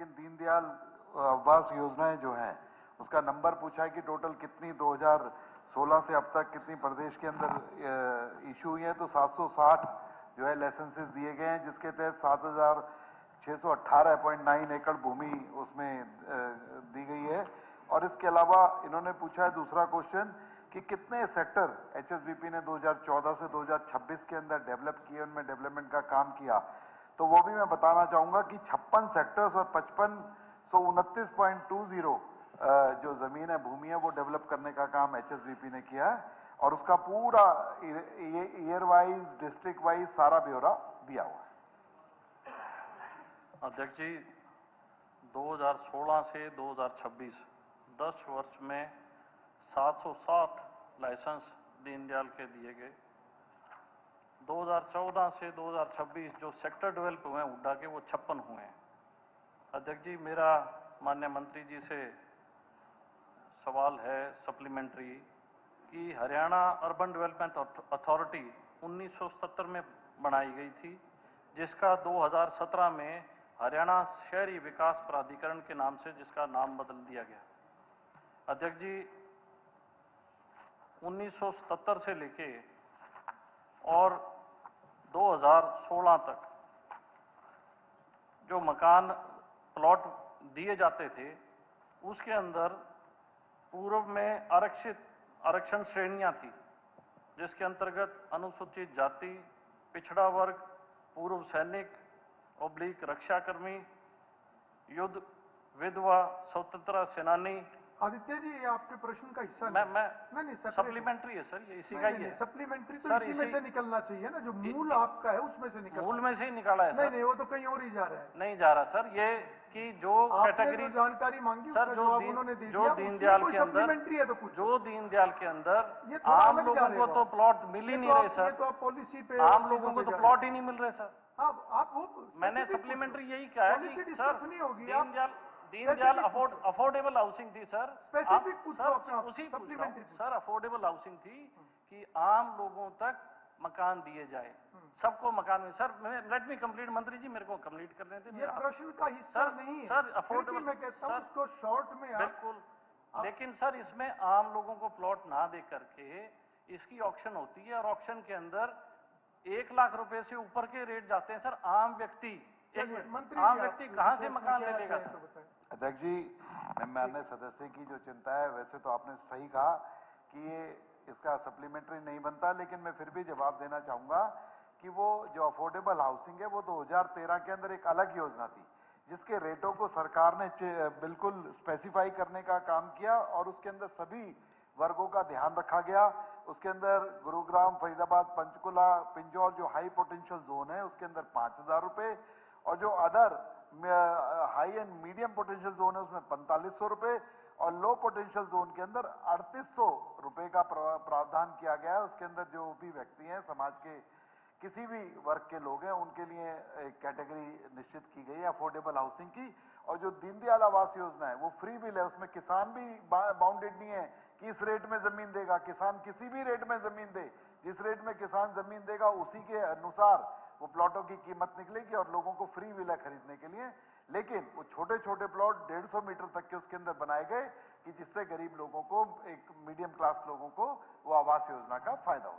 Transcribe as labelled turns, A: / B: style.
A: लेकिन दीनदयाल आवास योजनाएं जो हैं उसका नंबर पूछा है कि टोटल कितनी 2016 से अब तक कितनी प्रदेश के अंदर इशू हुई है, तो 760 जो है लाइसेंसेस दिए गए हैं, जिसके तहत 7,618.9 एकड़ भूमि उसमें दी गई है। और इसके अलावा इन्होंने पूछा है दूसरा क्वेश्चन कि कितने सेक्टर एचएसबीपी ने 2014 से 2026 के अंदर डेवलप किए, उनमें डेवलपमेंट का काम किया। तो वो भी मैं बताना चाहूंगा कि 56 सेक्टर्स और 5529.20 जो जमीन है, भूमि है, वो डेवलप करने का काम एचएसबीपी ने किया है और उसका पूरा ईयर वाइज, डिस्ट्रिक्ट वाइज सारा ब्यौरा दिया हुआ है।
B: अध्यक्ष जी, 2016 से 2026 10 वर्ष में 760 लाइसेंस दीनदयाल के दिए गए। 2014 से 2026 जो सेक्टर डेवलप हुए हैं हुड्डा के, वो 56 हुए हैं। अध्यक्ष जी, मेरा माननीय मंत्री जी से सवाल है सप्लीमेंट्री कि हरियाणा अर्बन डेवलपमेंट अथॉरिटी 1977 में बनाई गई थी, जिसका 2017 में हरियाणा शहरी विकास प्राधिकरण के नाम से जिसका नाम बदल दिया गया। अध्यक्ष जी, 1977 से लेके और 2016 तक जो मकान प्लॉट दिए जाते थे, उसके अंदर पूर्व में आरक्षण श्रेणियां थी, जिसके अंतर्गत अनुसूचित जाति, पिछड़ा वर्ग, पूर्व सैनिक / रक्षाकर्मी, युद्ध, विधवा, स्वतंत्रता सेनानी।
C: आदित्य जी, ये आपके प्रश्न का हिस्सा
B: नहीं, सप्लीमेंट्री है सर, ये इसी का ही है।
C: सप्लीमेंट्री तो इसी में से निकलना चाहिए ना, जो मूल आपका है उसमें से निकलना।
B: मूल में से ही निकाला है सर।
C: नहीं, वो तो कहीं और ही जा रहा है।
B: नहीं जा रहा सर, ये कि जो कैटेगरी
C: जानकारी मांगी
B: सर, जो दीनदयाल के अंदर,
C: सप्लीमेंट्री है तो कुछ
B: जो दीनदयाल के अंदर
C: तो
B: आम लोगों को तो प्लॉट मिल ही नहीं रहे सर।
C: तो आप पॉलिसी पे
B: आम लोगों को तो प्लॉट ही नहीं मिल रहे सर।
C: आप वो
B: मैंने सप्लीमेंट्री यही कहा है कि सर दीनदयाल अफोर्डेबल हाउसिंग थी सर।
C: स्पेसिफिक पूछो,
B: उसी सर अफोर्डेबल हाउसिंग थी कि आम लोगों तक मकान दिए जाए, सबको मकान में। सर लेट मी कंप्लीट, मंत्री जी मेरे को कंप्लीट करने दें।
C: ये प्रश्न का हिस्सा नहीं है
B: सर, अफोर्डेबल
C: मैं कहता हूं उसको शॉर्ट में
B: बिल्कुल, लेकिन सर इसमें आम लोगों को प्लॉट ना दे करके इसकी ऑक्शन होती है और ऑक्शन के अंदर 1 लाख रुपए से ऊपर के रेट जाते हैं सर। आम व्यक्ति कहां से मकान ले लेगा सर?
A: अध्यक्ष जी, मैं माननीय सदस्य की जो चिंता है, वैसे तो आपने सही कहा कि ये इसका सप्लीमेंट्री नहीं बनता, लेकिन मैं फिर भी जवाब देना चाहूंगा कि वो जो अफोर्डेबल हाउसिंग है वो 2013 के अंदर एक अलग योजना थी, जिसके रेटों को सरकार ने बिल्कुल स्पेसिफाई करने का काम किया और उसके अंदर सभी वर्गों का ध्यान रखा गया। उसके अंदर गुरुग्राम, फरीदाबाद, पंचकुला, पिंजौर जो हाई पोटेंशियल जोन है उसके अंदर 5,000 रुपए, और जो other high and medium potential zone है उसमें 4500 रुपए, और लो पोटेंशियल जोन के अंदर 3800 रुपए का प्रावधान किया गया है। उसके अंदर जो भी व्यक्ति हैं, समाज के किसी भी वर्ग के लोग हैं, उनके लिए एक कैटेगरी निश्चित की गई है अफोर्डेबल हाउसिंग की। और जो दीनदयाल आवास योजना है वो फ्री बिल है, उसमें किसान भी बाउंडेड नहीं है कि इस रेट में जमीन देगा। किसान किसी भी रेट में जमीन दे, जिस रेट में किसान जमीन देगा उसी के अनुसार वो प्लॉटों की कीमत निकलेगी और लोगों को फ्री बिल है खरीदने के लिए। लेकिन वो छोटे छोटे प्लॉट 150 मीटर तक के उसके अंदर बनाए गए कि जिससे गरीब लोगों को, एक मीडियम क्लास लोगों को वो आवास योजना का फायदा हो।